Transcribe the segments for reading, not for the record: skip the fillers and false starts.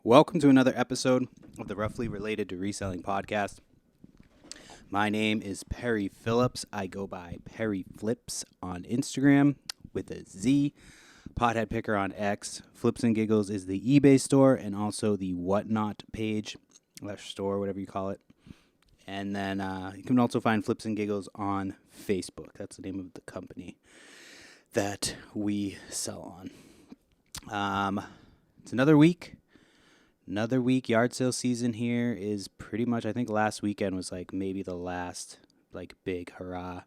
Welcome to another episode of the Roughly Related to Reselling podcast. My name is Perry Phillips. I go by Perry Flips on Instagram with a Z. Pothead Picker on X. Flips and Giggles is the eBay store and also the Whatnot page, store, whatever you call it. And then you can also find Flips and Giggles on Facebook. That's the name of the company that we sell on. It's another week. Yard sale season here is pretty much, I think last weekend was like maybe the last like big hurrah.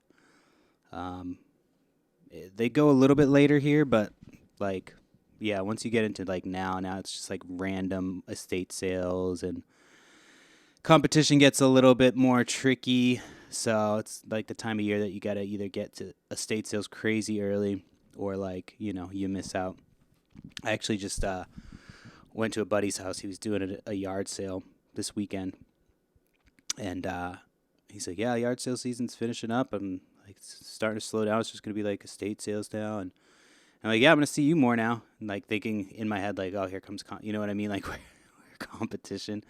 They go a little bit later here, but like, yeah, once you get into like now it's just like random estate sales and competition gets a little bit more tricky. So it's like the time of year that you got to either get to estate sales crazy early or like, you miss out. I actually just, went to a buddy's house. He was doing a yard sale this weekend. And he's like, yeah, yard sale season's finishing up. I'm like starting to slow down. It's just going to be like estate sales now. And I'm like, yeah, I'm going to see you more now. And like thinking in my head, like, oh, here comes, you know what I mean? Like we're competition,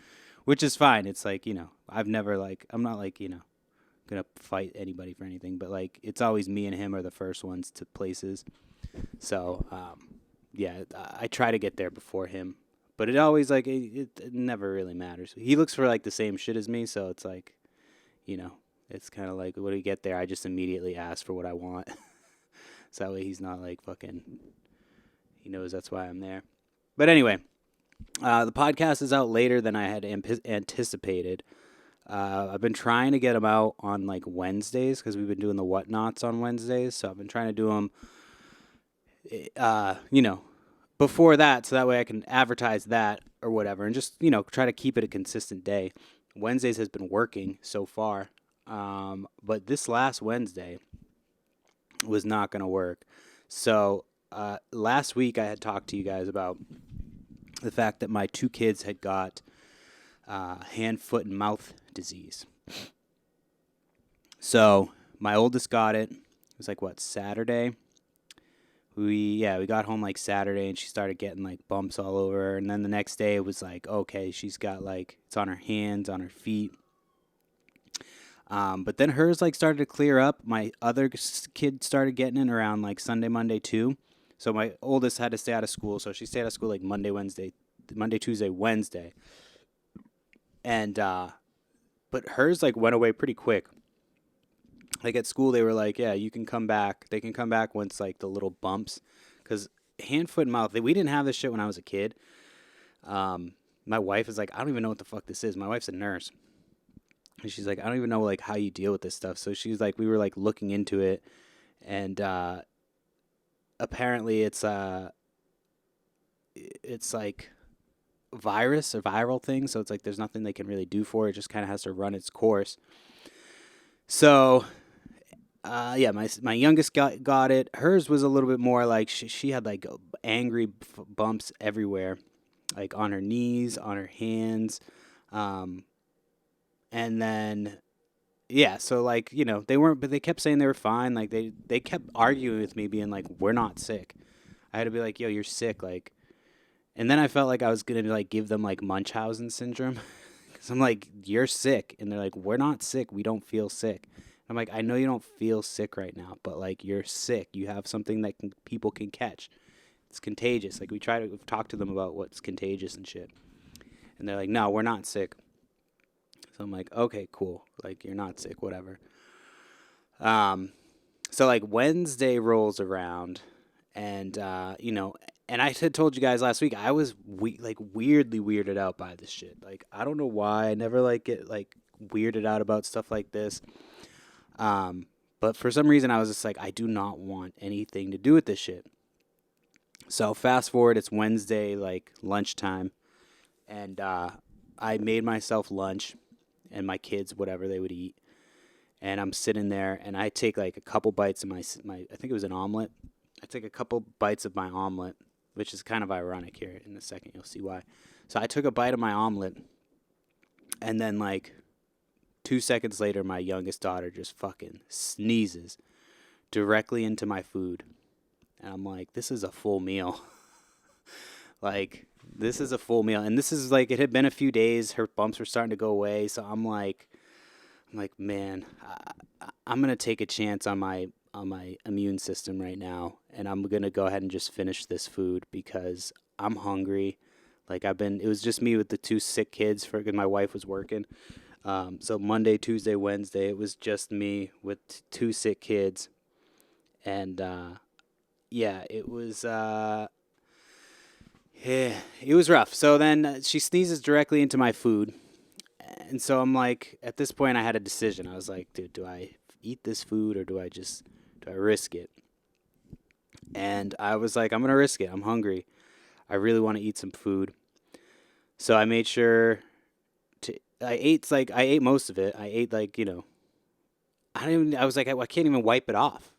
which is fine. It's like, I've never like, I'm not like, going to fight anybody for anything. But like, it's always me and him are the first ones to places. So, yeah, I try to get there before him. But it always, like, it never really matters. He looks for, like, the same shit as me, so it's like, it's kind of like, when we get there, I just immediately ask for what I want. So that way he's not, like, fucking, he knows that's why I'm there. But anyway, the podcast is out later than I had anticipated. I've been trying to get them out on, like, Wednesdays, because we've been doing the Whatnots on Wednesdays, so I've been trying to do them, before that, so that way I can advertise that or whatever and just, try to keep it a consistent day. Wednesdays has been working so far, but this last Wednesday was not going to work. So last week I had talked to you guys about the fact that my two kids had got hand, foot, and mouth disease. So my oldest got it. It was like, Saturday? We got home like Saturday and she started getting like bumps all over her. And then the next day it was like, okay, she's got like, it's on her hands, on her feet. But then hers like started to clear up. My other kid started getting it around like Sunday, Monday too. So my oldest had to stay out of school. So she stayed out of school like Monday, Tuesday, Wednesday. And, but hers like went away pretty quick. Like at school, they were like, yeah, you can come back. They can come back once like the little bumps. Because hand, foot, and mouth, we didn't have this shit when I was a kid. My wife is like, I don't even know what the fuck this is. My wife's a nurse. And she's like, I don't even know like how you deal with this stuff. So she's like, we were like looking into it. And apparently it's like virus or viral thing. So it's like there's nothing they can really do for it. It just kind of has to run its course. So... my youngest got it. Hers was a little bit more like she had like angry bumps everywhere, like on her knees, on her hands, and then so like they weren't, but they kept saying they were fine. Like they kept arguing with me, being like, "We're not sick." I had to be like, "Yo, you're sick." Like, and then I felt like I was gonna like give them like Munchausen syndrome, because I'm like, "You're sick," and they're like, "We're not sick. We don't feel sick." I'm like, I know you don't feel sick right now, but like you're sick. You have something that people can catch. It's contagious. Like we've talked to them about what's contagious and shit. And they're like, no, we're not sick. So I'm like, okay, cool. Like you're not sick, whatever. So like Wednesday rolls around and, and I had told you guys last week, I was weirdly weirded out by this shit. Like, I don't know why. I never like get like weirded out about stuff like this. But for some reason I was just like, I do not want anything to do with this shit. So fast forward, it's Wednesday, like lunchtime, and, I made myself lunch and my kids, whatever they would eat. And I'm sitting there and I take like a couple bites of my, I think it was an omelet. I take a couple bites of my omelet, which is kind of ironic here. In a second, you'll see why. So I took a bite of my omelet and then like 2 seconds later, my youngest daughter just fucking sneezes directly into my food. And I'm like, this is a full meal. Like, This is a full meal, and this is like it had been a few days. Her bumps were starting to go away, so I'm like, man, I'm gonna take a chance on my immune system right now, and I'm gonna go ahead and just finish this food because I'm hungry. Like it was just me with the two sick kids for because my wife was working. So Monday, Tuesday, Wednesday, it was just me with two sick kids, and yeah, yeah, it was rough. So then she sneezes directly into my food, and so I'm like, at this point, I had a decision. I was like, dude, do I eat this food or do I risk it? And I was like, I'm gonna risk it. I'm hungry. I really want to eat some food. So I made sure to. I ate most of it. I ate like I don't even. I was like I can't even wipe it off.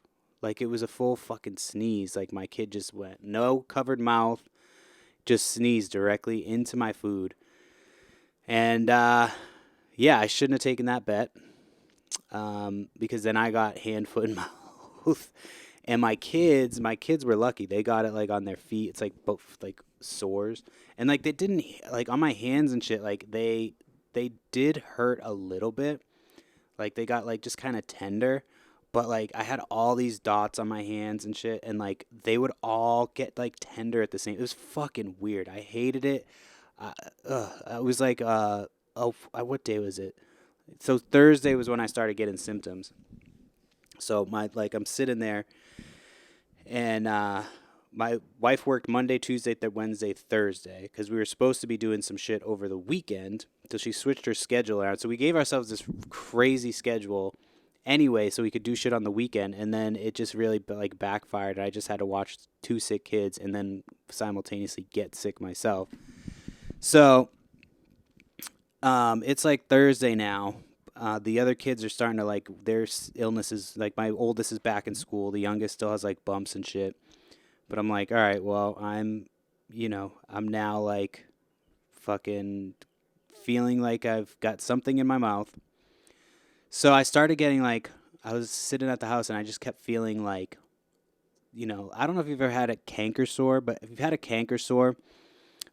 Like it was a full fucking sneeze. Like my kid just went no covered mouth, just sneezed directly into my food. And yeah, I shouldn't have taken that bet because then I got hand, foot, and mouth. And my kids were lucky. They got it like on their feet. It's like both like sores, and like they didn't like on my hands and shit. Like they did hurt a little bit. Like they got like just kind of tender, but like I had all these dots on my hands and shit, and like they would all get like tender at the same. It was fucking weird. I hated it. Uh, it was like what day was it? So Thursday was when I started getting symptoms. So my like I'm sitting there and my wife worked Monday, Tuesday, Wednesday, Thursday because we were supposed to be doing some shit over the weekend. So she switched her schedule around. So we gave ourselves this crazy schedule anyway, so we could do shit on the weekend. And then it just really like backfired. I just had to watch two sick kids and then simultaneously get sick myself. So it's like Thursday now. The other kids are starting to like their illnesses. Like my oldest is back in school. The youngest still has like bumps and shit. But I'm like, all right, well, I'm now like fucking feeling like I've got something in my mouth. So I started getting like, I was sitting at the house and I just kept feeling like, I don't know if you've ever had a canker sore, but if you've had a canker sore,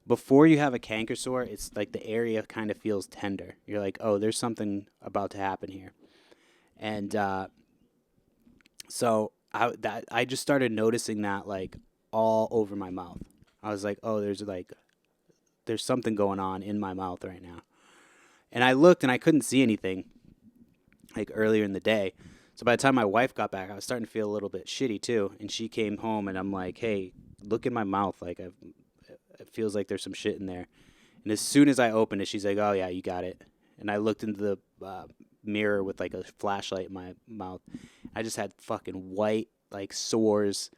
before you have a canker sore, it's like the area kind of feels tender. You're like, oh, there's something about to happen here. And so I just started noticing that like all over my mouth. I was like, oh, there's something going on in my mouth right now. And I looked and I couldn't see anything like earlier in the day. So by the time my wife got back, I was starting to feel a little bit shitty too. And she came home and I'm like, hey, look in my mouth. Like it feels like there's some shit in there. And as soon as I opened it, she's like, oh yeah, you got it. And I looked into the mirror with like a flashlight in my mouth. I just had fucking white like sores,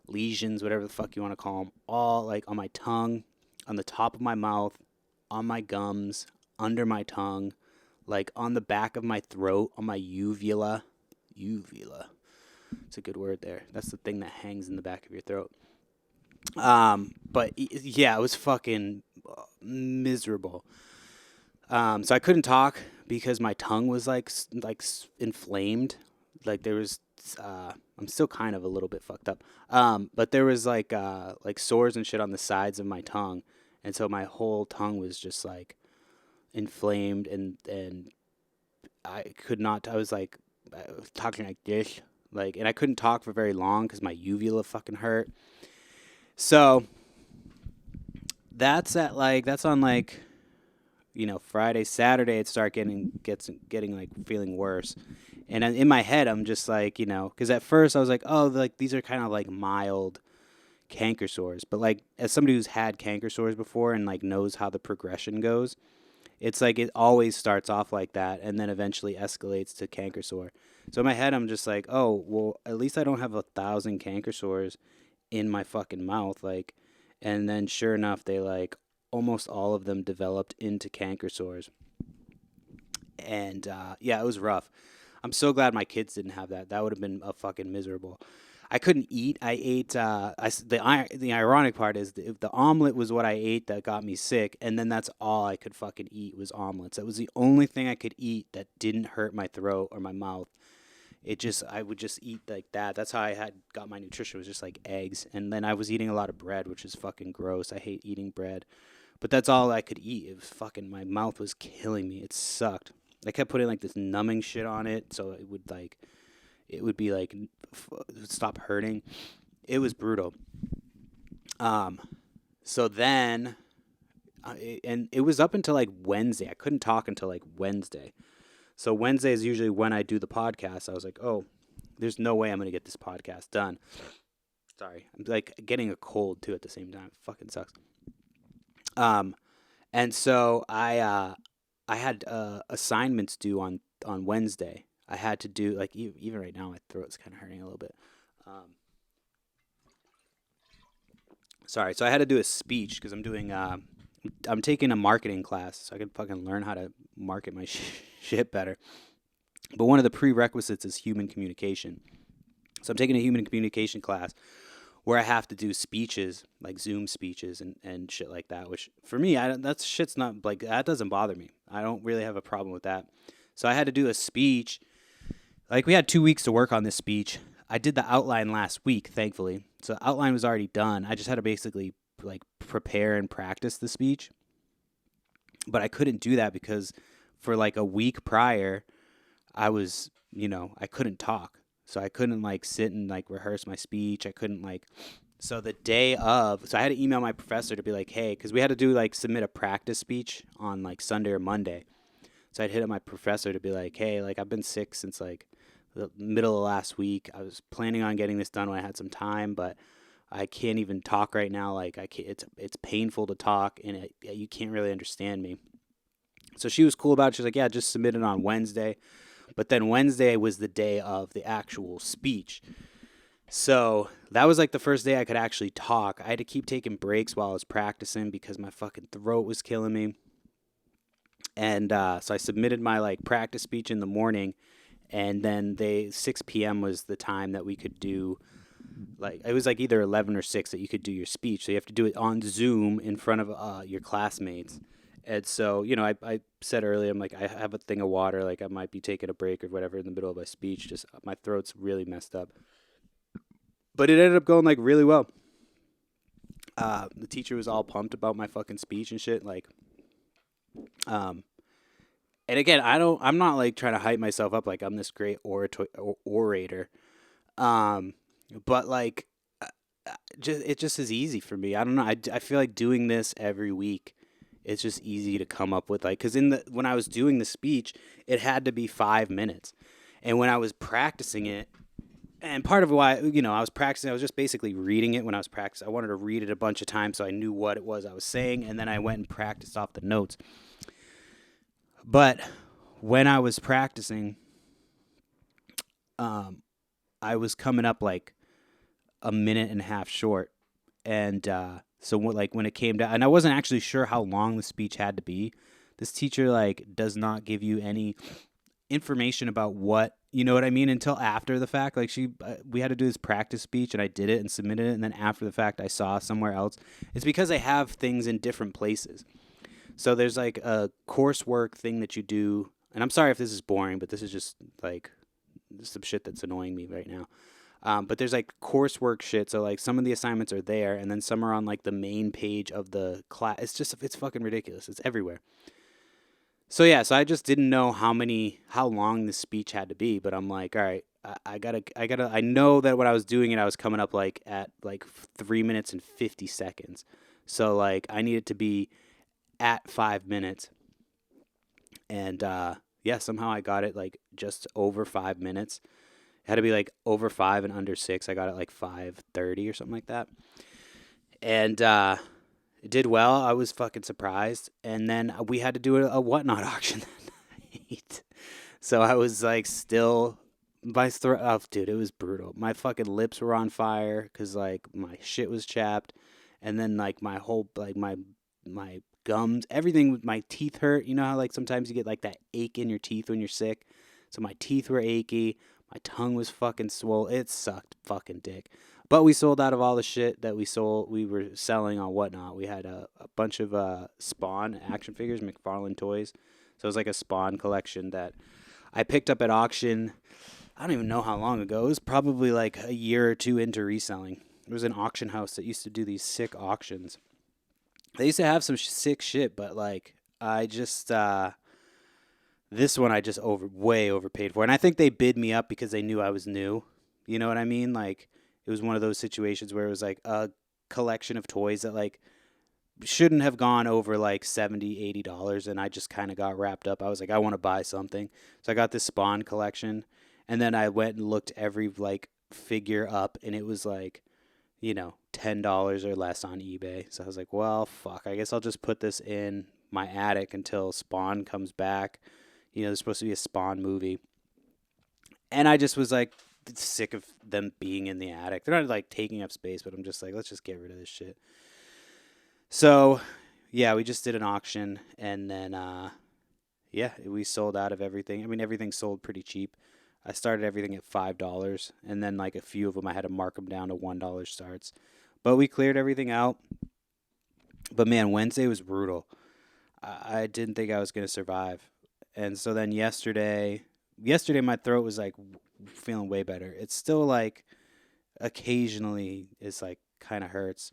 lesions, whatever the fuck you want to call them, all like on my tongue, on the top of my mouth, on my gums, under my tongue, like on the back of my throat, on my uvula. Uvula. It's a good word there. That's the thing that hangs in the back of your throat. But yeah, it was fucking miserable. So I couldn't talk because my tongue was inflamed. Like there was, I'm still kind of a little bit fucked up. But there was like sores and shit on the sides of my tongue, and so my whole tongue was just like inflamed, and I could not. I was talking like this, and I couldn't talk for very long because my uvula fucking hurt. So that's on like Friday, Saturday, it started getting like feeling worse. And in my head, I'm just like, because at first I was like, oh, like these are kind of like mild canker sores. But like as somebody who's had canker sores before and like knows how the progression goes, it's like it always starts off like that and then eventually escalates to canker sore. So in my head, I'm just like, oh, well, at least I don't have 1,000 canker sores in my fucking mouth. Like, and then sure enough, they like almost all of them developed into canker sores. And yeah, it was rough. I'm so glad my kids didn't have that. That would have been a fucking miserable. I couldn't eat. I ate. The ironic part is the omelet was what I ate that got me sick, and then that's all I could fucking eat was omelets. That was the only thing I could eat that didn't hurt my throat or my mouth. I would just eat like that. That's how I had got my nutrition, was just like eggs. And then I was eating a lot of bread, which is fucking gross. I hate eating bread. But that's all I could eat. It was fucking, my mouth was killing me. It sucked. I kept putting like this numbing shit on it so it would be like, it would stop hurting. It was brutal. Um, so then, and it was up until like Wednesday. I couldn't talk until like Wednesday. So Wednesday is usually when I do the podcast. I was like, oh, there's no way I'm going to get this podcast done. Sorry. I'm like getting a cold too at the same time. It fucking sucks. And so I had assignments due on Wednesday. I had to do, like, even right now my throat's kind of hurting a little bit. Sorry. So I had to do a speech because I'm taking a marketing class so I can fucking learn how to market my shit better. But one of the prerequisites is human communication. So I'm taking a human communication class where I have to do speeches, like Zoom speeches and shit like that, which for me, that shit's not, like, that doesn't bother me. I don't really have a problem with that. So I had to do a speech. Like, we had 2 weeks to work on this speech. I did the outline last week, thankfully. So the outline was already done. I just had to basically, like, prepare and practice the speech. But I couldn't do that because for, like, a week prior, I was, I couldn't talk. So I couldn't, like, sit and, like, rehearse my speech. I couldn't, like, so the day of, so I had to email my professor to be like, hey, because we had to do, like, submit a practice speech on, like, Sunday or Monday. So I'd hit up my professor to be like, hey, like, I've been sick since, like, the middle of last week. I was planning on getting this done when I had some time, but I can't even talk right now. Like, I can't, it's painful to talk, and you can't really understand me. So she was cool about it. She was like, yeah, just submit it on Wednesday. But then Wednesday was the day of the actual speech. So that was like the first day I could actually talk. I had to keep taking breaks while I was practicing because my fucking throat was killing me. And so I submitted my, like, practice speech in the morning, and then 6 p.m. was the time that we could do, like, it was like either 11 or 6 that you could do your speech. So you have to do it on Zoom in front of your classmates. And so, I said earlier, I'm like, I have a thing of water, like I might be taking a break or whatever in the middle of my speech. Just my throat's really messed up. But it ended up going, like, really well. The teacher was all pumped about my fucking speech and shit. Like, and again, I'm not like trying to hype myself up like I'm this great orator. But like, it just is easy for me. I don't know. I feel like doing this every week, it's just easy to come up with, like, because when I was doing the speech, it had to be 5 minutes. And when I was practicing it, and part of why, I was practicing, I was just basically reading it when I was practicing. I wanted to read it a bunch of times so I knew what it was I was saying, and then I went and practiced off the notes. But when I was practicing, I was coming up like a minute and a half short. And so like when it came down, and I wasn't actually sure how long the speech had to be. This teacher, like, does not give you any information about what, you know what I mean, until after the fact. Like, we had to do this practice speech, and I did it and submitted it, and then after the fact I saw somewhere else. It's because they have things in different places. So there's like a coursework thing that you do, and I'm sorry if this is boring, but this is just like some shit that's annoying me right now. But there's like coursework shit. So like some of the assignments are there, and then some are on like the main page of the class. It's fucking ridiculous. It's everywhere. So yeah, so I just didn't know how long this speech had to be, but I'm like, all right, I know that when I was doing it, I was coming up like at like 3 minutes and 50 seconds. So like I needed to be at 5 minutes. And yeah, somehow I got it like just over 5 minutes. It had to be like over 5 and under 6. I got it like 5:30 or something like that. And it did well. I was fucking surprised. And then we had to do a whatnot auction that night. So I was like still, my throat, oh, dude, it was brutal. My fucking lips were on fire because like my shit was chapped. And then like my whole, like my gums, everything, my teeth hurt. You know how like sometimes you get like that ache in your teeth when you're sick? So my teeth were achy. My tongue was fucking swole. It sucked fucking dick. But we sold out of all the shit that we were selling on Whatnot. We had a bunch of Spawn action figures, McFarlane Toys. So it was like a Spawn collection that I picked up at auction. I don't even know how long ago. It was probably like a year or two into reselling. There was an auction house that used to do these sick auctions. They used to have some sick shit, but like I just this one I just way overpaid for, and I think they bid me up because they knew I was new. You know what I mean? Like it was one of those situations where it was like a collection of toys that like shouldn't have gone over like $70, $80, and I just kind of got wrapped up. I was like, I want to buy something, so I got this Spawn collection, and then I went and looked every like figure up, and it was like, $10 or less on eBay. So I was like, well, fuck, I guess I'll just put this in my attic until Spawn comes back. There's supposed to be a Spawn movie, and I just was like sick of them being in the attic. They're not like taking up space, but I'm just like, let's just get rid of this shit. So, yeah, we just did an auction, and then, yeah, we sold out of everything. I mean, everything sold pretty cheap. I started everything at $5, and then, like, a few of them I had to mark them down to $1 starts. But we cleared everything out. But, man, Wednesday was brutal. I didn't think I was going to survive. And so then yesterday my throat was, like, feeling way better. It's still, like, occasionally it's, like, kind of hurts.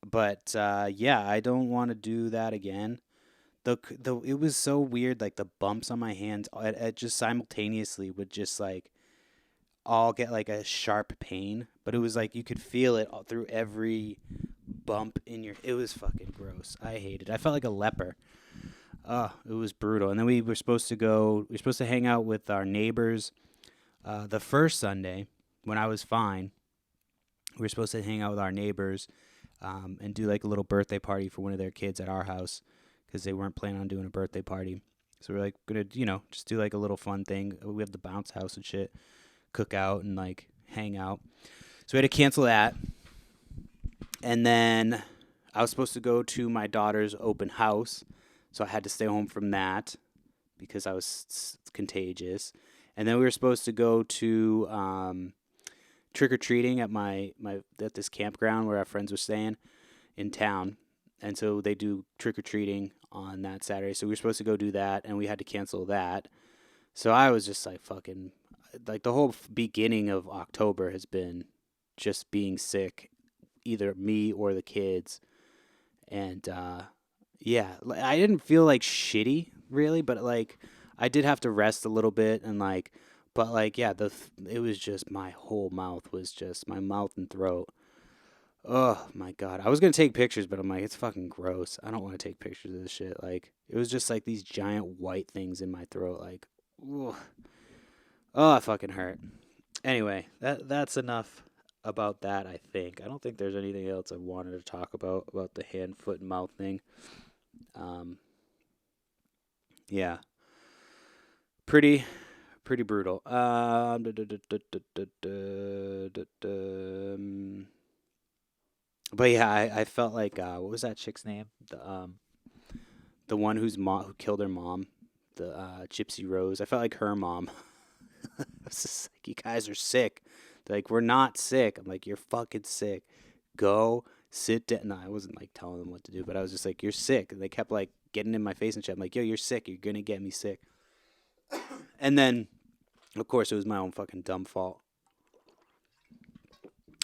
But yeah, I don't want to do that again. The it was so weird, like the bumps on my hands, it just simultaneously would just like all get like a sharp pain, but it was like you could feel it all through every bump in your. It was fucking gross. I hated it. I felt like a leper. It was brutal. And then we were supposed to go. We were supposed to hang out with our neighbors. The first Sunday when I was fine, we were supposed to hang out with our neighbors. And do like a little birthday party for one of their kids at our house because they weren't planning on doing a birthday party. So we're like gonna, just do like a little fun thing. We have the bounce house and shit, cook out and like hang out. So we had to cancel that. And then I was supposed to go to my daughter's open house, so I had to stay home from that because I was contagious. And then we were supposed to go to trick or treating at at this campground where our friends were staying in town, and so they do trick or treating on that Saturday. So we were supposed to go do that, and we had to cancel that. So I was just like fucking, like the whole beginning of October has been just being sick, either me or the kids, and yeah, I didn't feel like shitty really, but like I did have to rest a little bit and like. But like, yeah, it was just my whole mouth was just my mouth and throat. Oh my god, I was gonna take pictures, but I'm like, it's fucking gross. I don't want to take pictures of this shit. Like, it was just like these giant white things in my throat. Like, ugh. Oh, it fucking hurt. Anyway, that's enough about that. I think. I don't think there's anything else I wanted to talk about the hand, foot, and mouth thing. Yeah, pretty brutal. But yeah, I felt like what was that chick's name? The one who killed her mom, the Gypsy Rose. I felt like her mom. I was just like, you guys are sick. They're like, we're not sick. I'm like, you're fucking sick. Go sit down. No, I wasn't like telling them what to do, but I was just like, you're sick. And they kept like getting in my face and shit. I'm like, yo, you're sick. You're gonna get me sick. And then, of course, it was my own fucking dumb fault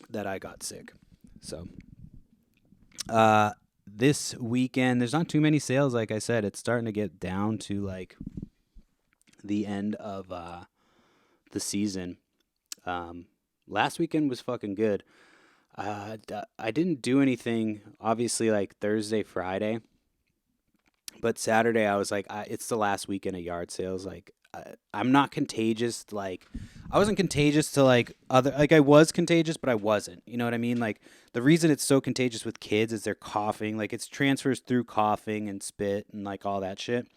that I got sick. So, this weekend, there's not too many sales. Like I said, it's starting to get down to like the end of the season. Last weekend was fucking good. I didn't do anything, obviously, like Thursday, Friday. But Saturday, I was like, it's the last weekend of yard sales. Like, I'm not contagious. Like, I wasn't contagious to like other. Like, I was contagious, but I wasn't. You know what I mean? Like, the reason it's so contagious with kids is they're coughing. Like, it's transfers through coughing and spit and like all that shit.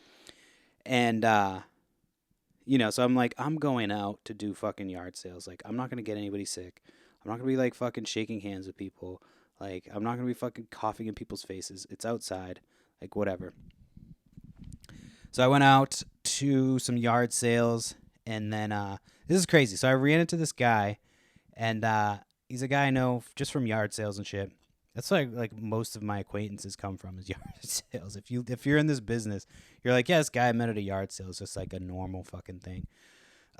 And so I'm like, I'm going out to do fucking yard sales. Like, I'm not gonna get anybody sick. I'm not gonna be like fucking shaking hands with people. Like, I'm not gonna be fucking coughing in people's faces. It's outside. Like, whatever. So I went out to some yard sales, and then this is crazy. So I ran into this guy, and he's a guy I know just from yard sales and shit. That's like most of my acquaintances come from is yard sales. If you're in this business, you're like, yeah, this guy I met at a yard sale is just like a normal fucking thing.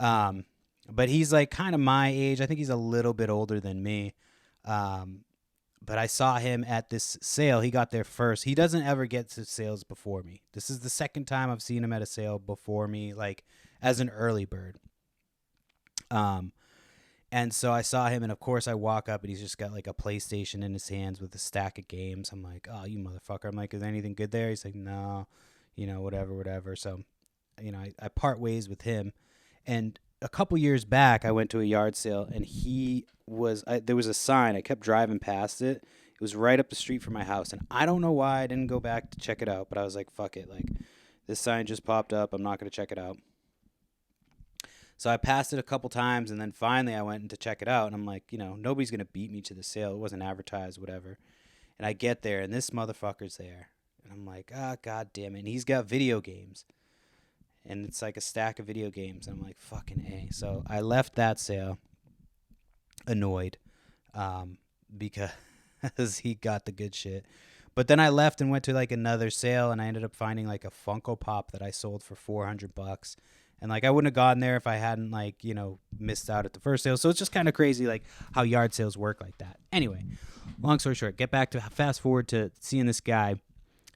Um, but he's like kind of my age. I think he's a little bit older than me. Um, but I saw him at this sale. He got there first. He doesn't ever get to sales before me. This is the second time I've seen him at a sale before me, like as an early bird. Um, and so I saw him, and of course I walk up, and he's just got like a PlayStation in his hands with a stack of games. I'm like, oh, you motherfucker. I'm like, is anything good there? He's like, no, whatever. So, I part ways with him. And a couple years back, I went to a yard sale, and there was a sign. I kept driving past it. It was right up the street from my house, and I don't know why I didn't go back to check it out, but I was like, fuck it. Like, this sign just popped up. I'm not going to check it out. So I passed it a couple times, and then finally I went in to check it out, and I'm like, nobody's going to beat me to the sale. It wasn't advertised, whatever. And I get there, and this motherfucker's there. And I'm like, God damn it. And he's got video games. And it's like a stack of video games. And I'm like, fucking A. So I left that sale annoyed because he got the good shit. But then I left and went to like another sale, and I ended up finding like a Funko Pop that I sold for $400. And like I wouldn't have gotten there if I hadn't like, missed out at the first sale. So it's just kind of crazy like how yard sales work like that. Anyway, long story short, fast forward to seeing this guy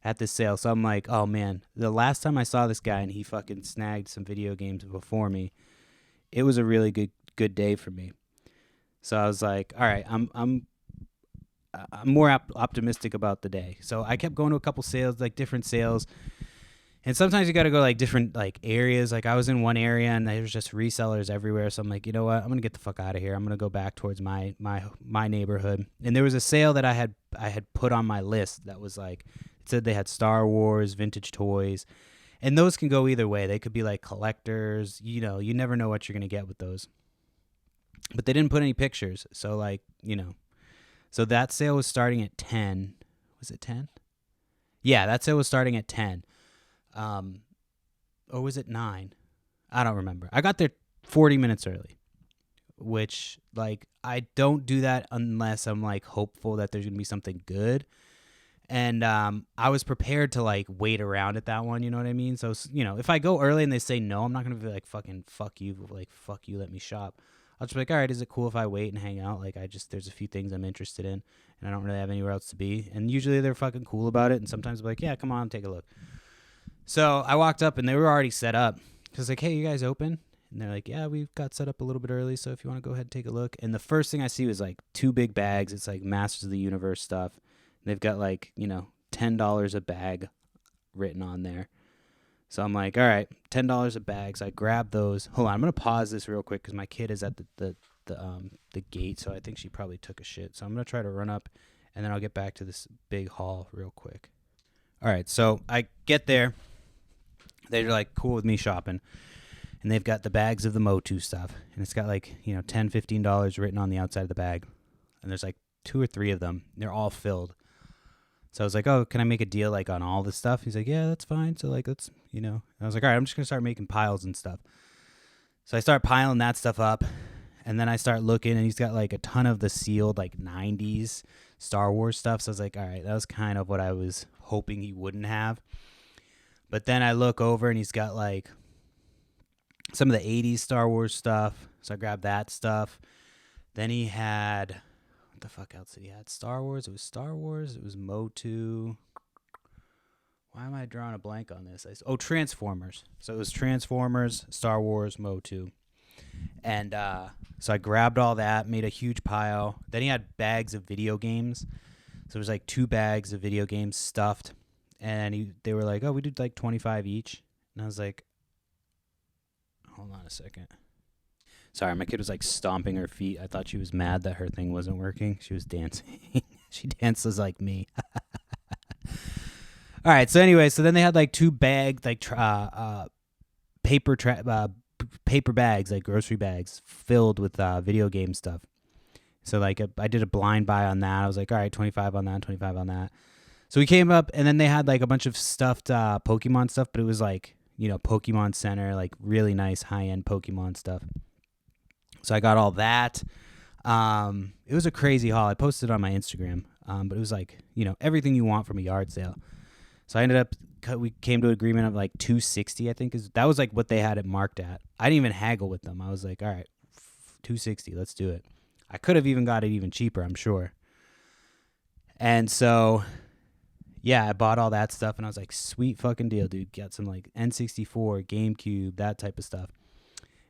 at this sale. So I'm like, oh man, the last time I saw this guy and he fucking snagged some video games before me, it was a really good day for me. So I was like, all right, I'm more optimistic about the day. So I kept going to a couple sales, like different sales. And sometimes you got to go like different like areas. Like I was in one area and there was just resellers everywhere. So I'm like, you know what? I'm going to get the fuck out of here. I'm going to go back towards my neighborhood. And there was a sale that I had put on my list that was like, it said they had Star Wars, vintage toys. And those can go either way. They could be like collectors. You never know what you're going to get with those. But they didn't put any pictures. So like, So that sale was starting at 10. Was it 10? Yeah, that sale was starting at 10. Or was it 9? I don't remember. I got there 40 minutes early, which like I don't do that unless I'm like hopeful that there's going to be something good. And I was prepared to like wait around at that one, you know what I mean? So, if I go early and they say no, I'm not going to be like fucking fuck you, let me shop. I'll just be like, all right, is it cool if I wait and hang out? Like there's a few things I'm interested in and I don't really have anywhere else to be. And usually they're fucking cool about it. And sometimes I'm like, yeah, come on, take a look. So I walked up and they were already set up. Cause like, hey, you guys open? And they're like, yeah, we've got set up a little bit early. So if you want to go ahead and take a look. And the first thing I see was like 2 big bags. It's like Masters of the Universe stuff. And they've got like, $10 a bag written on there. So I'm like, all right, $10 a bag. So I grabbed those. Hold on, I'm gonna pause this real quick because my kid is at the gate, so I think she probably took a shit. So I'm gonna try to run up, and then I'll get back to this big haul real quick. All right, so I get there. They're like cool with me shopping, and they've got the bags of the Motu stuff, and it's got like $10, $15 written on the outside of the bag, and there's like 2 or 3 of them. They're all filled. So I was like, oh, can I make a deal like on all this stuff? He's like, yeah, that's fine. So like, let's, And I was like, all right, I'm just going to start making piles and stuff. So I start piling that stuff up, and then I start looking, and he's got like a ton of the sealed like 90s Star Wars stuff. So I was like, all right, that was kind of what I was hoping he wouldn't have. But then I look over, and he's got like some of the 80s Star Wars stuff. So I grabbed that stuff. Then he had... What the fuck else did he have? Star Wars. It was Star Wars. It was Motu. Why am I drawing a blank on this? Transformers. So it was Transformers, Star Wars, Motu. And so I grabbed all that, made a huge pile. Then he had bags of video games. So it was like 2 bags of video games stuffed. And they were like, oh, we did like 25 each. And I was like, hold on a second. Sorry, my kid was like stomping her feet. I thought she was mad that her thing wasn't working. She was dancing. She dances like me. All right. So anyway, so then they had like 2 bags, like paper bags, like grocery bags filled with video game stuff. So like I did a blind buy on that. I was like, all right, 25 on that, 25 on that. So we came up, and then they had like a bunch of stuffed Pokemon stuff, but it was like, Pokemon Center, like really nice high-end Pokemon stuff. So I got all that. It was a crazy haul. I posted it on my Instagram, but it was like, everything you want from a yard sale. So I ended up we came to an agreement of like 260. I think that was like what they had it marked at. I didn't even haggle with them. I was like, all right, 260, let's do it. I could have even got it even cheaper, I'm sure. And so, yeah, I bought all that stuff, and I was like, sweet fucking deal, dude. Got some like N64, GameCube, that type of stuff.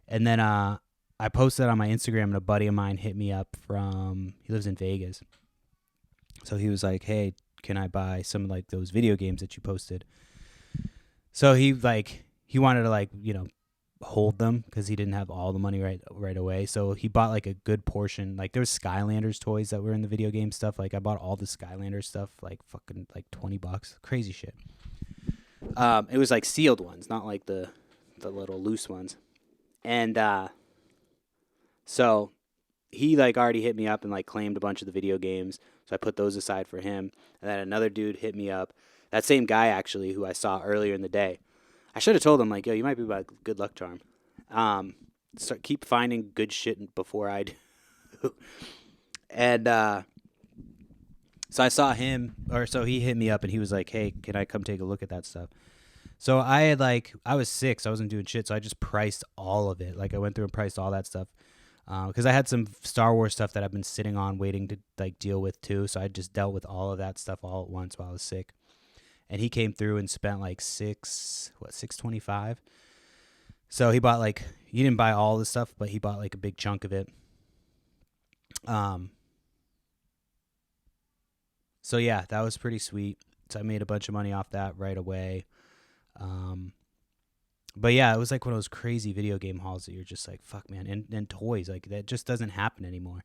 And then I posted on my Instagram, and a buddy of mine hit me up he lives in Vegas. So he was like, hey, can I buy some of like those video games that you posted? So he wanted to like, hold them because he didn't have all the money right away. So he bought like a good portion. Like there was Skylanders toys that were in the video game stuff. Like I bought all the Skylanders stuff, like fucking like $20, crazy shit. It was like sealed ones, not like the little loose ones. And so he like already hit me up and like claimed a bunch of the video games. So I put those aside for him. And then another dude hit me up. That same guy actually who I saw earlier in the day. I should have told him like, yo, you might be my good luck charm. So keep finding good shit before I do. And so I saw him, so he hit me up and he was like, hey, can I come take a look at that stuff? So I was sick, so I wasn't doing shit. So I just priced all of it. Like I went through and priced all that stuff. Because I had some Star Wars stuff that I've been sitting on waiting to like deal with too. So I just dealt with all of that stuff all at once while I was sick. And he came through and spent like $625. So he bought he didn't buy all the stuff, but he bought like a big chunk of it. So yeah, that was pretty sweet. So I made a bunch of money off that right away. But yeah, it was like one of those crazy video game hauls that you're just like, fuck, man. And toys, like that just doesn't happen anymore.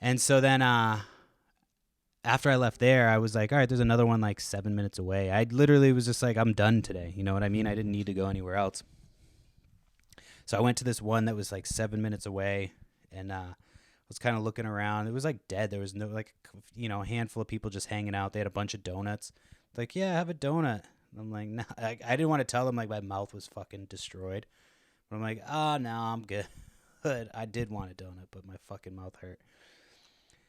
And so then after I left there, I was like, all right, there's another one like 7 minutes away. I literally was just like, I'm done today. You know what I mean? I didn't need to go anywhere else. So I went to this one that was like 7 minutes away and was kind of looking around. It was like dead. There was no a handful of people just hanging out. They had a bunch of donuts. Like, yeah, have a donut. I'm like, no, I didn't want to tell them like my mouth was fucking destroyed. But I'm like, oh, no, I'm good. I did want a donut, but my fucking mouth hurt.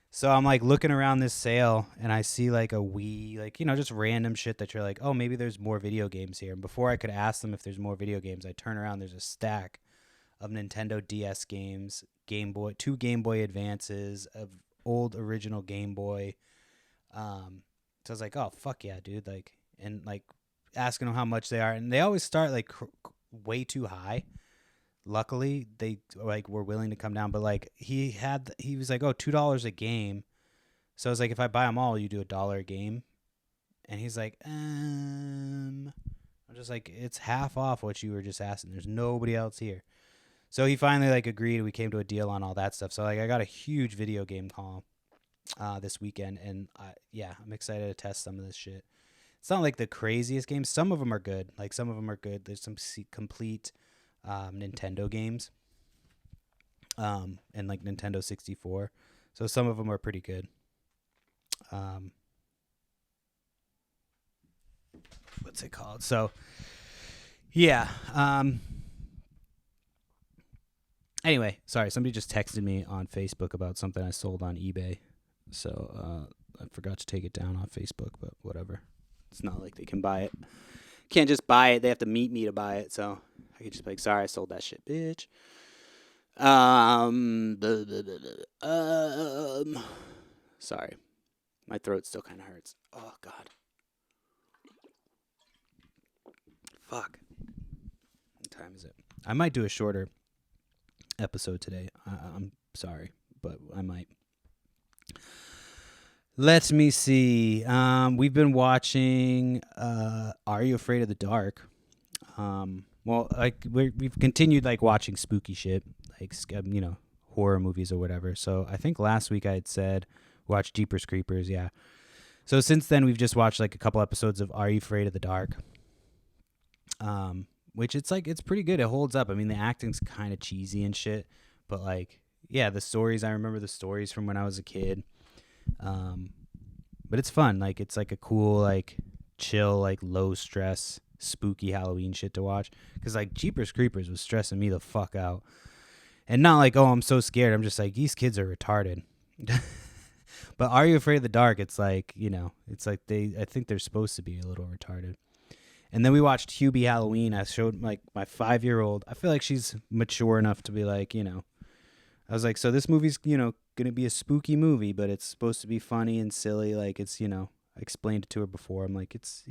So I'm like looking around this sale and I see like a Wii, just random shit that you're like, oh, maybe there's more video games here. And before I could ask them if there's more video games, I turn around, there's a stack of Nintendo DS games, Game Boy, 2 Game Boy Advances, of old original Game Boy. So I was like, oh, fuck yeah, dude. Asking them how much they are. And they always start like way too high. Luckily, they were willing to come down, but he was like, oh, $2 a game. So I was like, if I buy them all, you do $1 a game. And he's like, I'm just like, it's half off what you were just asking. There's nobody else here. So he finally agreed. We came to a deal on all that stuff. So I got a huge video game haul this weekend, and I'm excited to test some of this shit. It's not like the craziest games. Some of them are good. There's some complete Nintendo games, and Nintendo 64. So some of them are pretty good. What's it called? So, yeah. Anyway, sorry. Somebody just texted me on Facebook about something I sold on eBay. So I forgot to take it down on Facebook, but whatever. It's not like they can buy it. Can't just buy it. They have to meet me to buy it. So I could just be like, sorry, I sold that shit, bitch. Sorry. My throat still kind of hurts. Oh, God. Fuck. What time is it? I might do a shorter episode today. I'm sorry, but I might. Let me see. We've been watching Are You Afraid of the Dark? We've continued watching spooky shit, horror movies or whatever. So I think last week I had said watch Jeepers Creepers, yeah. So since then we've just watched a couple episodes of Are You Afraid of the Dark? Which it's pretty good. It holds up. I mean, the acting's kind of cheesy and shit, but the stories, I remember the stories from when I was a kid. But it's fun. It's a cool, chill, low stress, spooky Halloween shit to watch. Cause Jeepers Creepers was stressing me the fuck out. And not oh, I'm so scared. I'm just these kids are retarded. But Are You Afraid of the Dark? It's I think they're supposed to be a little retarded. And then we watched Hubie Halloween. I showed like my 5-year-old. I feel like she's mature enough to be like, I was like, so this movie's, going to be a spooky movie, but it's supposed to be funny and silly. Like it's, I explained it to her before. I'm like, it's,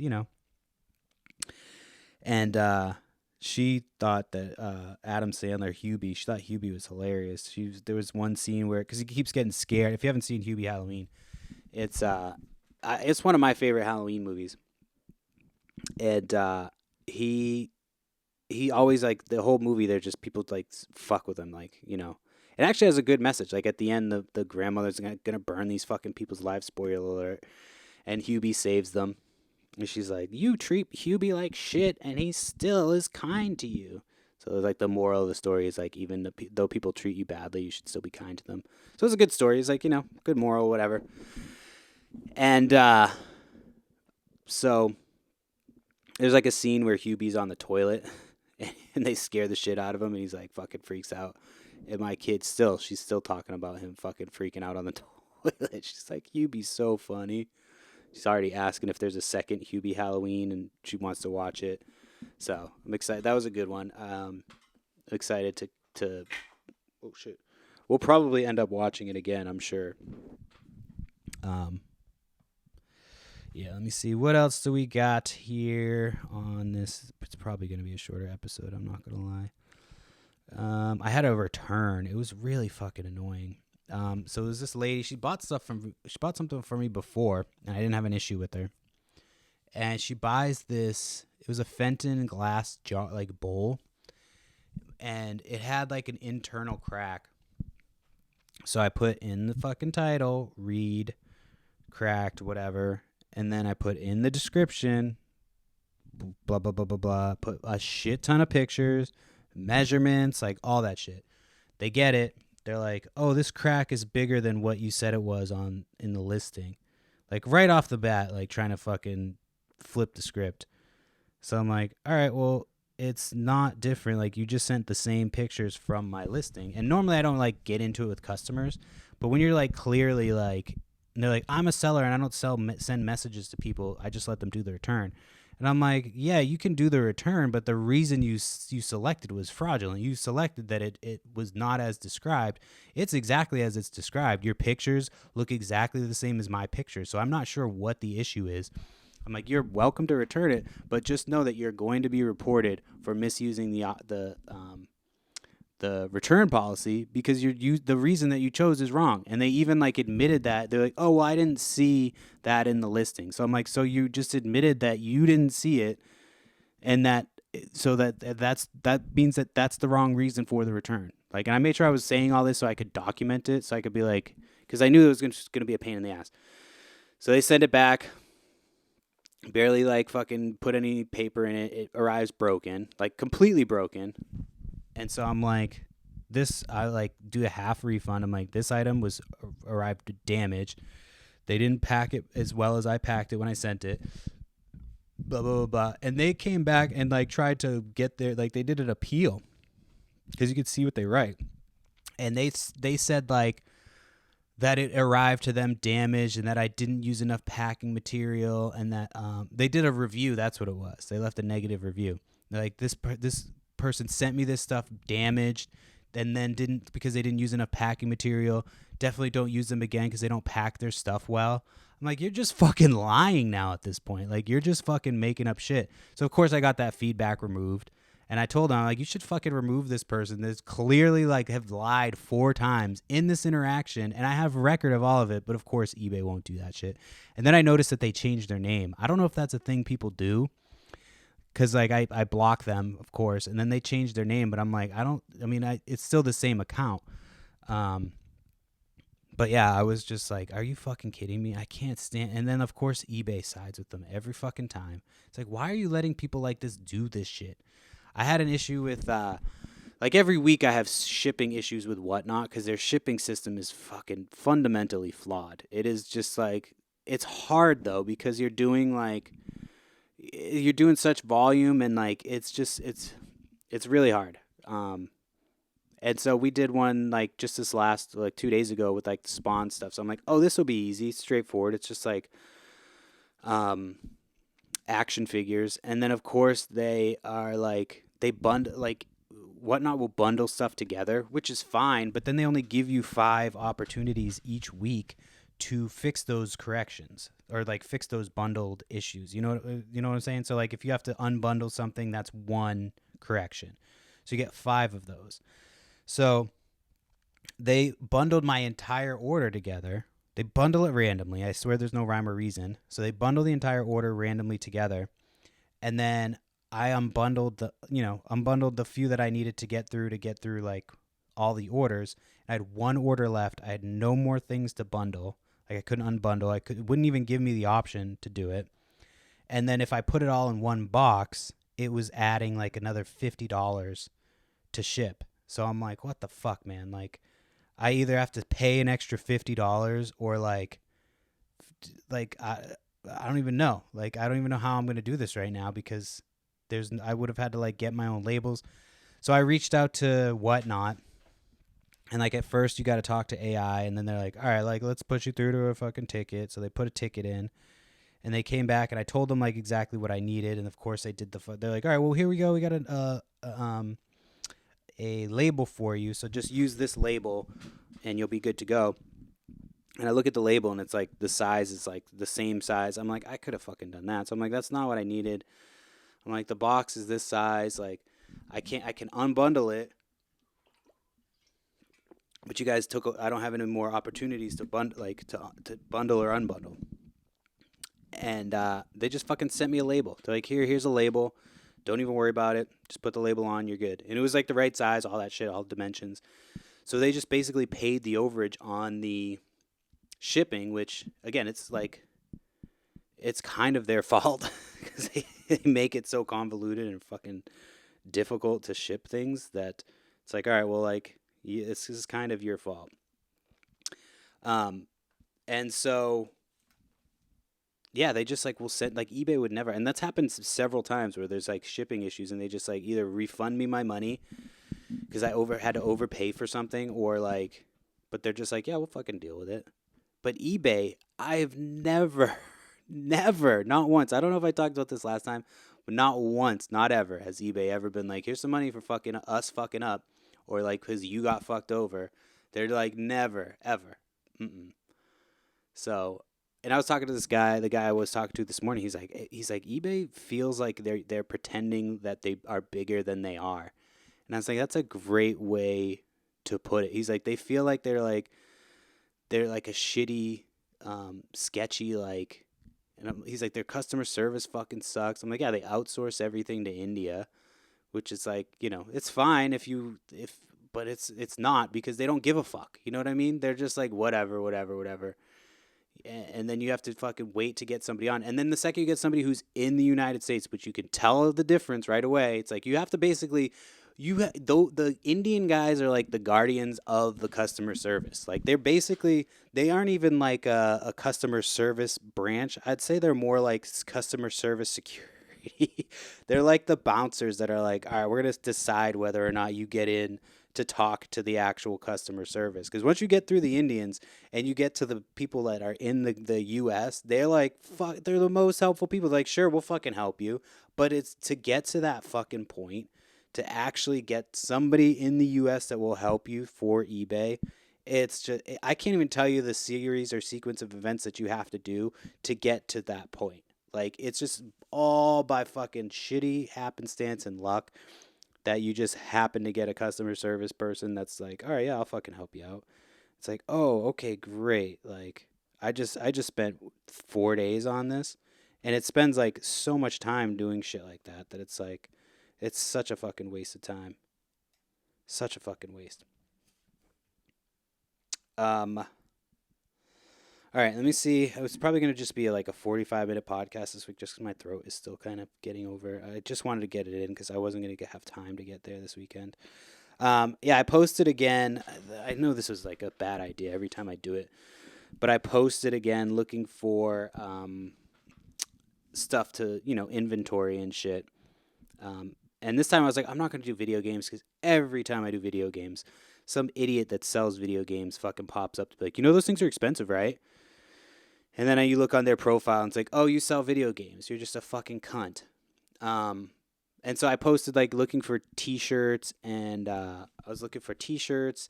and she thought that Adam Sandler, Hubie, she thought Hubie was hilarious. There was one scene where, because he keeps getting scared. If you haven't seen Hubie Halloween, it's one of my favorite Halloween movies. And he always, like, the whole movie, they're just people like fuck with him, like, It actually has a good message. Like at the end, the grandmother's gonna burn these fucking people's lives. Spoiler alert. And Hubie saves them. And she's like, "You treat Hubie like shit, and he still is kind to you." So like the moral of the story is like, even though people treat you badly, you should still be kind to them. So it's a good story. It's like, good moral, whatever. And so there's like a scene where Hubie's on the toilet, and they scare the shit out of him, and he's like fucking freaks out. And my kid she's still talking about him fucking freaking out on the toilet. She's like, Hubie's so funny. She's already asking if there's a second Hubie Halloween, and she wants to watch it. So I'm excited. That was a good one. Excited to oh shit. We'll probably end up watching it again, I'm sure. Yeah, let me see. What else do we got here on this? It's probably going to be a shorter episode, I'm not going to lie. I had a return. It was really fucking annoying. So it was this lady. She bought something from me before, and I didn't have an issue with her. And she buys this. It was a Fenton glass jar, like bowl, and it had like an internal crack. So I put in the fucking title, read, cracked, whatever, and then I put in the description, blah blah blah blah blah. Put a shit ton of pictures, measurements, like all that shit. They get it. They're like, "Oh, this crack is bigger than what you said it was in the listing." Like right off the bat, like trying to fucking flip the script. So I'm like, "All right, well, it's not different. Like you just sent the same pictures from my listing." And normally I don't like get into it with customers, but when you're like clearly like, and they're like, "I'm a seller and I don't send messages to people. I just let them do the return." And I'm like, yeah, you can do the return, but the reason you selected was fraudulent. You selected that it was not as described. It's exactly as it's described. Your pictures look exactly the same as my pictures. So I'm not sure what the issue is. I'm like, you're welcome to return it, but just know that you're going to be reported for misusing the return policy because the reason that you chose is wrong. And they even like admitted that. They're like, "Oh, well, I didn't see that in the listing." So I'm like, so you just admitted that you didn't see it, and that means that that's the wrong reason for the return. Like, and I made sure I was saying all this so I could document it, so I could be like, because I knew it was going to be a pain in the ass. So they send it back. Barely like fucking put any paper in it. It arrives broken, like completely broken. And so I'm like, I like do a half refund. I'm like, this item was arrived damaged. They didn't pack it as well as I packed it when I sent it. Blah, blah, blah, blah. And they came back and like tried to get their, like they did an appeal because you could see what they write. And they said like that it arrived to them damaged and that I didn't use enough packing material and that they did a review. That's what it was. They left a negative review. They're like, this person sent me this stuff damaged and then because they didn't use enough packing material. Definitely don't use them again because they don't pack their stuff well. I'm like, you're just fucking lying now at this point. Like, you're just fucking making up shit. So of course I got that feedback removed, and I told them, I'm like, you should fucking remove this person that's clearly like have lied 4 times in this interaction, and I have record of all of it. But of course eBay won't do that shit. And then I noticed that they changed their name. I don't know if that's a thing people do. Because, like, I block them, of course, and then they change their name. But I'm like, it's still the same account. But, yeah, I was just like, are you fucking kidding me? I can't stand. And then, of course, eBay sides with them every fucking time. It's like, why are you letting people like this do this shit? I had an issue with, like, every week I have shipping issues with Whatnot because their shipping system is fucking fundamentally flawed. It is just, like, it's hard, though, because you're doing such volume and like it's really hard. And so we did one like just this last like 2 days ago with like the Spawn stuff. So I'm like, oh, this will be easy, straightforward. It's just like action figures, and then of course they are like they bundle like Whatnot will bundle stuff together, which is fine, but then they only give you 5 opportunities each week to fix those corrections or like fix those bundled issues. You know what I'm saying? So like if you have to unbundle something, that's one correction. So you get 5 of those. So they bundled my entire order together. They bundle it randomly. I swear there's no rhyme or reason. So they bundle the entire order randomly together. And then I unbundled the few that I needed to get through like all the orders. I had one order left. I had no more things to bundle. Like I couldn't unbundle. It wouldn't even give me the option to do it. And then if I put it all in one box, it was adding like another $50 to ship. So I'm like, what the fuck, man? Like I either have to pay an extra $50 or I don't even know. Like I don't even know how I'm going to do this right now because I would have had to like get my own labels. So I reached out to Whatnot, and like at first you got to talk to AI, and then they're like, all right, like let's put you through to a fucking ticket. So they put a ticket in, and they came back, and I told them like exactly what I needed, and of course they did they're like, all right, well here we go, we got a label for you, so just use this label, and you'll be good to go. And I look at the label, and it's like the size is like the same size. I'm like, I could have fucking done that. So I'm like, that's not what I needed. I'm like, the box is this size. Like, I can unbundle it, but you guys I don't have any more opportunities to bundle, to bundle or unbundle. And they just fucking sent me a label. They're like, here's a label. Don't even worry about it. Just put the label on. You're good. And it was like the right size, all that shit, all dimensions. So they just basically paid the overage on the shipping, which again, it's kind of their fault because they make it so convoluted and fucking difficult to ship things that it's like, all right, well, like this is kind of your fault. And so yeah, they just like will send, like eBay would never, and that's happened several times where there's like shipping issues and they just like either refund me my money because I had to overpay for something, or like, but they're just like, yeah, we'll fucking deal with it. But eBay, I've never, not once. I don't know if I talked about this last time, but not once, not ever has eBay ever been like, here's some money for fucking us fucking up, or like because you got fucked over. They're like, never, ever. So, and I was talking to this guy, the guy I was talking to this morning. He's like eBay feels like they're pretending that they are bigger than they are, and I was like, that's a great way to put it. He's like, they feel like they're like a shitty, sketchy, like, and he's like, their customer service fucking sucks. I'm like, yeah, they outsource everything to India, which is like, it's fine but it's not, because they don't give a fuck. You know what I mean? They're just like, whatever. And then you have to fucking wait to get somebody on. And then the second you get somebody who's in the United States, which you can tell the difference right away, it's like you have to basically, the Indian guys are like the guardians of the customer service. Like they aren't even like a customer service branch. I'd say they're more like customer service security. They're like the bouncers that are like, all right, we're going to decide whether or not you get in to talk to the actual customer service. Because once you get through the Indians and you get to the people that are in the U.S., they're like, fuck, they're the most helpful people. Like, sure, we'll fucking help you. But it's to get to that fucking point, to actually get somebody in the U.S. that will help you for eBay. It's just, I can't even tell you the series or sequence of events that you have to do to get to that point. Like, it's just all by fucking shitty happenstance and luck that you just happen to get a customer service person that's like, all right, yeah, I'll fucking help you out. It's like, oh, okay, great. Like, I just spent 4 days on this, and it spends like so much time doing shit like that it's like, it's such a fucking waste of time. Such a fucking waste. All right, let me see. It was probably going to just be like a 45-minute podcast this week just because my throat is still kind of getting over. I just wanted to get it in because I wasn't going to have time to get there this weekend. Yeah, I posted again. I know this was like a bad idea every time I do it, but I posted again looking for stuff to, inventory and shit. And this time I was like, I'm not going to do video games because every time I do video games, some idiot that sells video games fucking pops up to be like, those things are expensive, right? And then you look on their profile and it's like, oh, you sell video games. You're just a fucking cunt. And so I posted like looking for t-shirts, and I was looking for t-shirts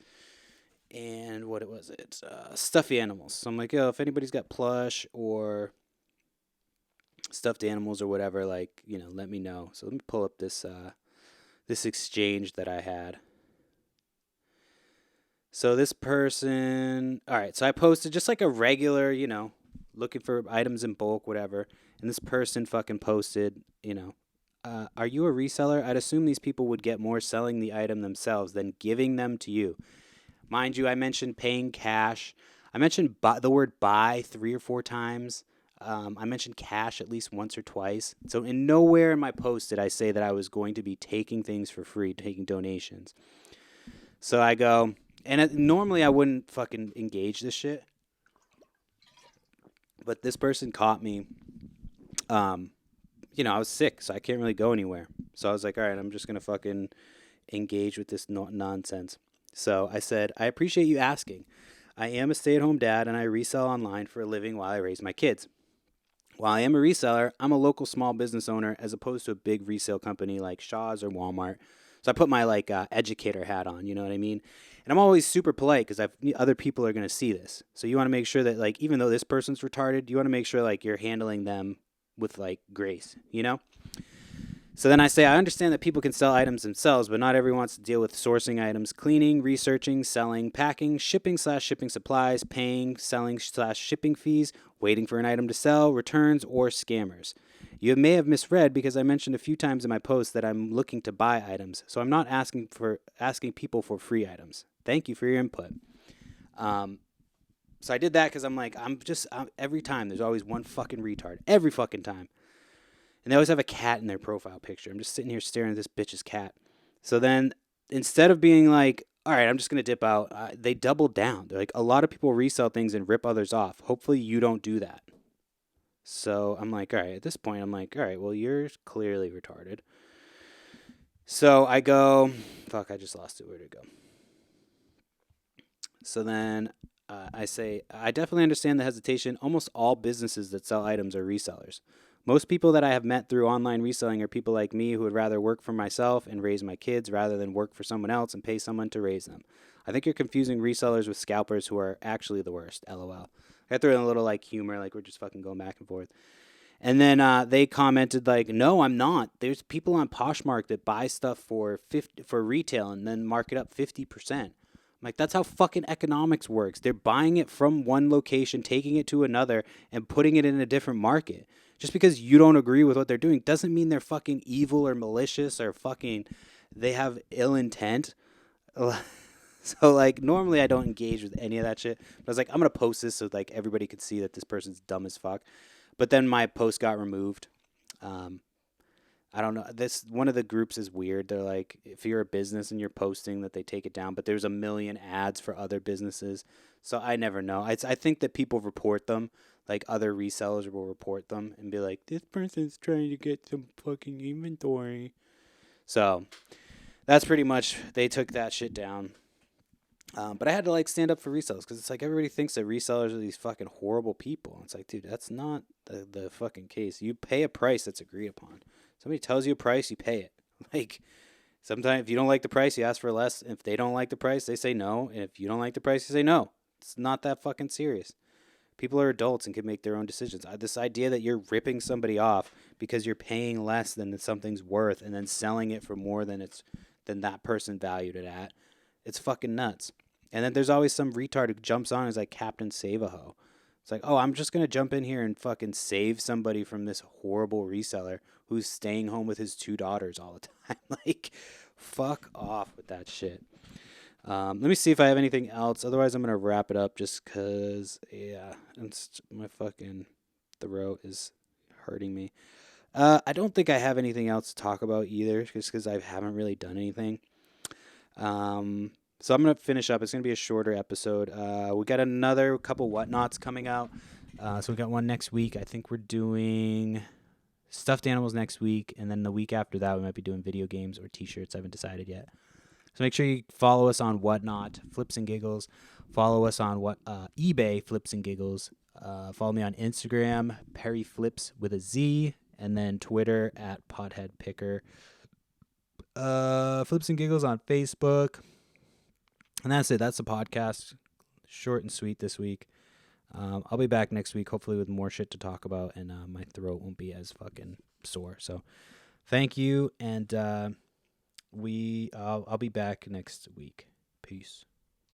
and what was it? Stuffy animals. So I'm like, yo, if anybody's got plush or stuffed animals or whatever, like, let me know. So let me pull up this exchange that I had. So this person, all right, so I posted just like a regular, looking for items in bulk, whatever. And this person fucking posted, are you a reseller? I'd assume these people would get more selling the item themselves than giving them to you. Mind you, I mentioned paying cash. I mentioned the word buy 3 or 4 times. I mentioned cash at least once or twice. So in nowhere in my post did I say that I was going to be taking things for free, taking donations. So I go, and normally I wouldn't fucking engage this shit. But this person caught me. I was sick, so I can't really go anywhere. So I was like, all right, I'm just going to fucking engage with this nonsense. So I said, I appreciate you asking. I am a stay-at-home dad, and I resell online for a living while I raise my kids. While I am a reseller, I'm a local small business owner as opposed to a big resale company like Shaw's or Walmart. So I put my educator hat on, you know what I mean? And I'm always super polite because other people are going to see this. So you want to make sure that like even though this person's retarded, you want to make sure like you're handling them with like grace, So then I say, I understand that people can sell items themselves, but not everyone wants to deal with sourcing items, cleaning, researching, selling, packing, shipping/shipping supplies, paying, selling/shipping fees, waiting for an item to sell, returns, or scammers. You may have misread because I mentioned a few times in my post that I'm looking to buy items, so I'm not asking people for free items. Thank you for your input. So I did that because I'm like, every time there's always one fucking retard. Every fucking time. And they always have a cat in their profile picture. I'm just sitting here staring at this bitch's cat. So then instead of being like, all right, I'm just going to dip out, they double down. They're like, a lot of people resell things and rip others off. Hopefully you don't do that. So I'm like, all right, at this point, I'm like, all right, well, you're clearly retarded. So I go, fuck, I just lost it. Where'd it go? So then I say, I definitely understand the hesitation. Almost all businesses that sell items are resellers. Most people that I have met through online reselling are people like me who would rather work for myself and raise my kids rather than work for someone else and pay someone to raise them. I think you're confusing resellers with scalpers who are actually the worst. LOL. I threw in a little like humor, like we're just fucking going back and forth. And then they commented like, "No, I'm not. There's people on Poshmark that buy stuff for retail and then mark it up 50%." I'm like, that's how fucking economics works. They're buying it from one location, taking it to another, and putting it in a different market. Just because you don't agree with what they're doing doesn't mean they're fucking evil or malicious or fucking they have ill intent. So like normally I don't engage with any of that shit. But I was like, I'm gonna post this so like everybody could see that this person's dumb as fuck. But then my post got removed. I don't know. This one of the groups is weird. They're like, if you're a business and you're posting that they take it down, but there's a million ads for other businesses. So I never know. I think that people report them. Like other resellers will report them and be like, this person's trying to get some fucking inventory. So that's pretty much, they took that shit down. But I had to like stand up for resellers because it's like everybody thinks that resellers are these fucking horrible people. It's like, dude, that's not the fucking case. You pay a price that's agreed upon. Somebody tells you a price, you pay it. Like sometimes if you don't like the price, you ask for less. If they don't like the price, they say no. And if you don't like the price, you say no. It's not that fucking serious. People are adults and can make their own decisions. This idea that you're ripping somebody off because you're paying less than something's worth and then selling it for more than that person valued it at, it's fucking nuts. And then there's always some retard who jumps on as like Captain Save-A-Ho. It's like, oh, I'm just going to jump in here and fucking save somebody from this horrible reseller who's staying home with his 2 daughters all the time. Like, fuck off with that shit. Let me see if I have anything else. Otherwise, I'm going to wrap it up just because, yeah, my fucking throat is hurting me. I don't think I have anything else to talk about either just because I haven't really done anything. So I'm going to finish up. It's going to be a shorter episode. We got another couple whatnots coming out. So we got one next week. I think we're doing stuffed animals next week. And then the week after that, we might be doing video games or t-shirts. I haven't decided yet. So make sure you follow us on Whatnot, Flips and Giggles. Follow us on eBay, Flips and Giggles. Follow me on Instagram, Perry Flips with a Z, and then Twitter at Pothead Picker. Flips and Giggles on Facebook. And that's it. That's the podcast. Short and sweet this week. I'll be back next week, hopefully with more shit to talk about, and my throat won't be as fucking sore. So thank you, and I'll be back next week. Peace.